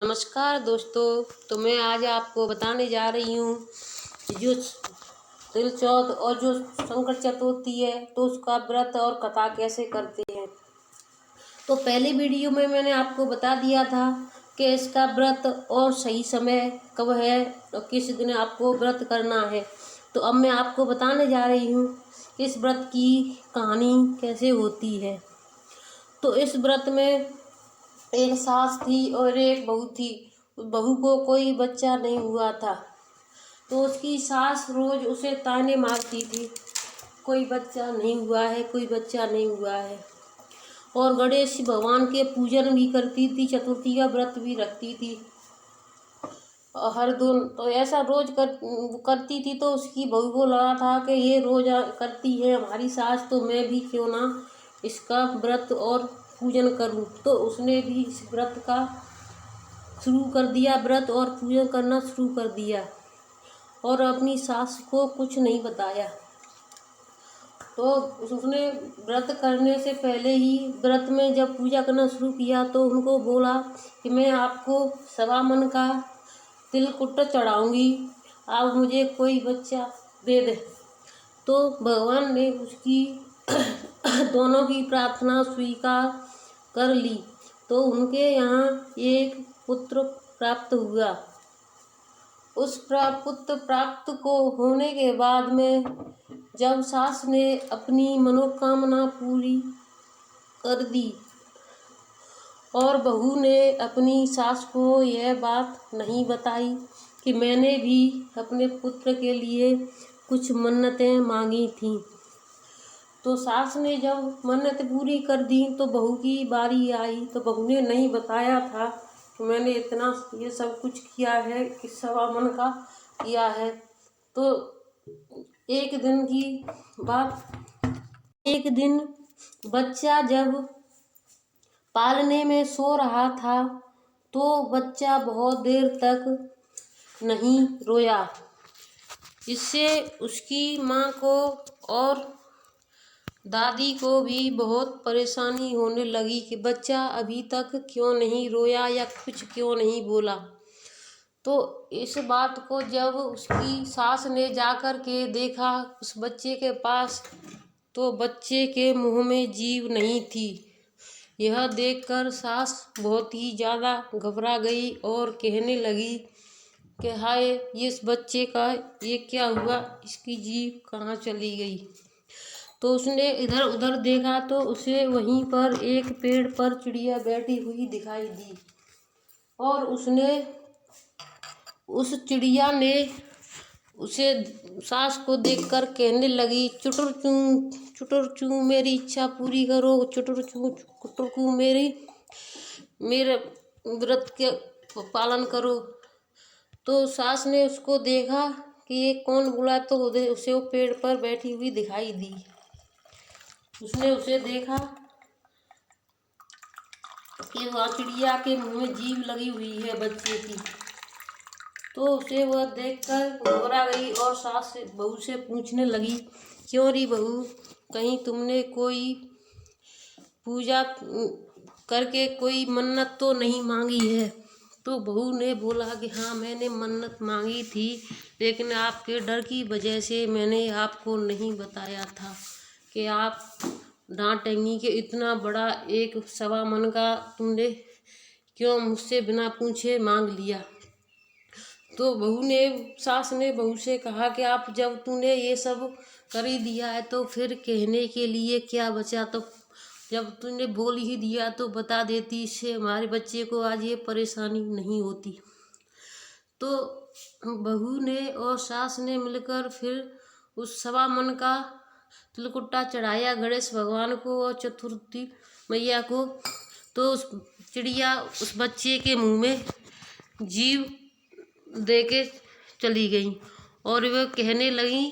नमस्कार दोस्तों। तो मैं आज आपको बताने जा रही हूँ जो तिल चौथ और जो संकट चतुर्थी है तो उसका व्रत और कथा कैसे करते हैं। तो पहले वीडियो में मैंने आपको बता दिया था कि इसका व्रत और सही समय कब है और किस दिन आपको व्रत करना है। तो अब मैं आपको बताने जा रही हूँ कि इस व्रत की कहानी कैसे होती है। तो इस व्रत में एक सास थी और एक बहू थी। उस बहू को कोई बच्चा नहीं हुआ था, तो उसकी सास रोज उसे ताने मारती थी, कोई बच्चा नहीं हुआ है, कोई बच्चा नहीं हुआ है। और गणेश भगवान के पूजन भी करती थी, चतुर्थी का व्रत भी रखती थी। और हर दिन तो ऐसा रोज करती थी। तो उसकी बहू को लगा था कि ये रोज करती है हमारी सास, तो मैं भी क्यों ना इसका व्रत और पूजन करूं। तो उसने भी इस व्रत का शुरू कर दिया, व्रत और पूजन करना शुरू कर दिया और अपनी सास को कुछ नहीं बताया। तो उसने व्रत करने से पहले ही व्रत में जब पूजा करना शुरू किया तो उनको बोला कि मैं आपको सवा मन का तिलकुट चढ़ाऊंगी, आप मुझे कोई बच्चा दे दे। तो भगवान ने उसकी दोनों की प्रार्थना स्वीकार कर ली। तो उनके यहाँ एक पुत्र प्राप्त हुआ। उस पुत्र प्राप्त को होने के बाद में जब सास ने अपनी मनोकामना पूरी कर दी और बहू ने अपनी सास को यह बात नहीं बताई कि मैंने भी अपने पुत्र के लिए कुछ मन्नतें मांगी थीं। तो सास ने जब मन्नत पूरी कर दी तो बहू की बारी आई। तो बहू ने नहीं बताया था कि मैंने इतना ये सब कुछ किया है कि सवा मन का किया है। तो एक दिन की बात, एक दिन बच्चा जब पालने में सो रहा था तो बच्चा बहुत देर तक नहीं रोया। इससे उसकी माँ को और दादी को भी बहुत परेशानी होने लगी कि बच्चा अभी तक क्यों नहीं रोया या कुछ क्यों नहीं बोला। तो इस बात को जब उसकी सास ने जाकर के देखा उस बच्चे के पास, तो बच्चे के मुंह में जीभ नहीं थी। यह देखकर सास बहुत ही ज़्यादा घबरा गई और कहने लगी कि हाय, इस बच्चे का ये क्या हुआ, इसकी जीभ कहाँ चली गई। तो उसने इधर उधर देखा तो उसे वहीं पर एक पेड़ पर चिड़िया बैठी हुई दिखाई दी और उस चिड़िया ने उसे सास को देखकर कहने लगी, चुटुर चू मेरी इच्छा पूरी करो, चुटुर चू मेरे व्रत के पालन करो। तो सास ने उसको देखा कि ये कौन बुला, तो उसे वो पेड़ पर बैठी हुई दिखाई दी। उसने उसे देखा कि वह चिड़िया के मुंह में जीभ लगी हुई है बच्चे की। तो उसे वह देखकर घबरा गई और सास से बहू से पूछने लगी, क्यों री बहू, कहीं तुमने कोई पूजा करके कोई मन्नत तो नहीं मांगी है। तो बहू ने बोला कि हाँ, मैंने मन्नत मांगी थी, लेकिन आपके डर की वजह से मैंने आपको नहीं बताया था कि आप डांटेंगी कि इतना बड़ा एक सवा मन का तुमने क्यों मुझसे बिना पूछे मांग लिया। तो सास ने बहू से कहा कि आप जब तूने ये सब कर ही दिया है तो फिर कहने के लिए क्या बचा। तो जब तूने बोल ही दिया तो बता देती, इससे हमारे बच्चे को आज ये परेशानी नहीं होती। तो बहू ने और सास ने मिलकर फिर उस सवा मन का तिलकुट्टा चढ़ाया गणेश भगवान को और चतुर्थी मैया को। तो उस चिड़िया उस बच्चे के मुंह में जीव दे के चली गई और वह कहने लगी,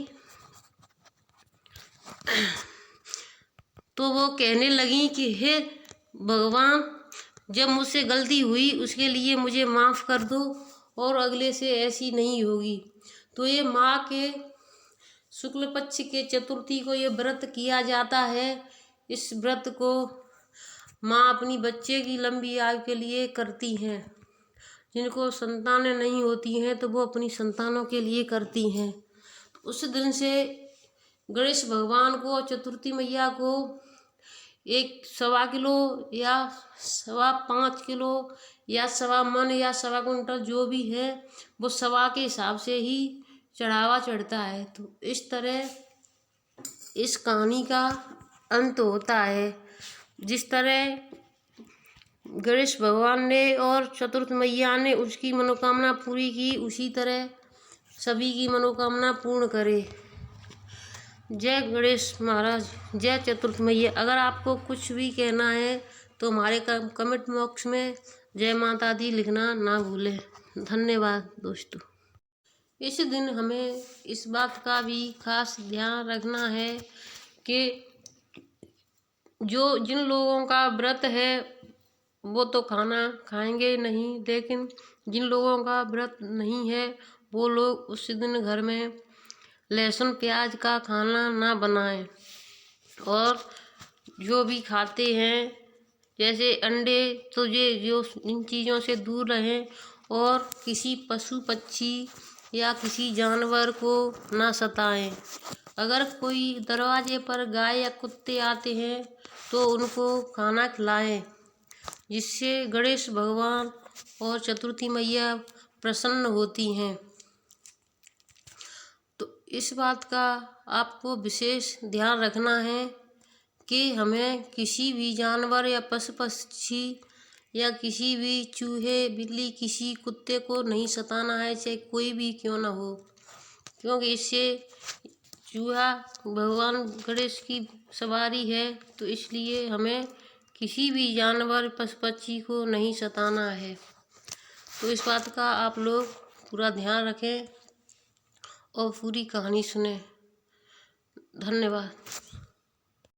तो वो कहने लगी कि हे भगवान, जब मुझसे गलती हुई उसके लिए मुझे माफ़ कर दो और अगले से ऐसी नहीं होगी। तो ये माँ के शुक्ल पक्ष के चतुर्थी को ये व्रत किया जाता है। इस व्रत को माँ अपनी बच्चे की लंबी आयु के लिए करती हैं। जिनको संतानें नहीं होती हैं तो वो अपनी संतानों के लिए करती हैं। उस दिन से गणेश भगवान को, चतुर्थी मैया को 1 सवा किलो या 5.25 किलो या 1.25 मन या 1.25 कुंटल जो भी है वो सवा के हिसाब से ही चढ़ावा चढ़ता है। तो इस तरह इस कहानी का अंत होता है। जिस तरह गणेश भगवान ने और चतुर्थ मैया ने उसकी मनोकामना पूरी की, उसी तरह सभी की मनोकामना पूर्ण करे। जय गणेश महाराज, जय चतुर्थ मैया। अगर आपको कुछ भी कहना है तो हमारे कमेंट बॉक्स में जय माता दी लिखना ना भूलें। धन्यवाद दोस्तों। इस दिन हमें इस बात का भी खास ध्यान रखना है कि जिन लोगों का व्रत है वो तो खाना खाएंगे नहीं, लेकिन जिन लोगों का व्रत नहीं है वो लोग उस दिन घर में लहसुन प्याज का खाना ना बनाएं। और जो भी खाते हैं जैसे अंडे, तो ये जो इन चीज़ों से दूर रहें और किसी पशु पक्षी या किसी जानवर को ना सताएं। अगर कोई दरवाजे पर गाय या कुत्ते आते हैं तो उनको खाना खिलाएं, जिससे गणेश भगवान और चतुर्थी मैया प्रसन्न होती हैं। तो इस बात का आपको विशेष ध्यान रखना है कि हमें किसी भी जानवर या पशु पक्षी या किसी भी चूहे, बिल्ली, किसी कुत्ते को नहीं सताना है, चाहे कोई भी क्यों ना हो, क्योंकि इससे चूहा भगवान गणेश की सवारी है। तो इसलिए हमें किसी भी जानवर, पशु पक्षी को नहीं सताना है। तो इस बात का आप लोग पूरा ध्यान रखें और पूरी कहानी सुने। धन्यवाद।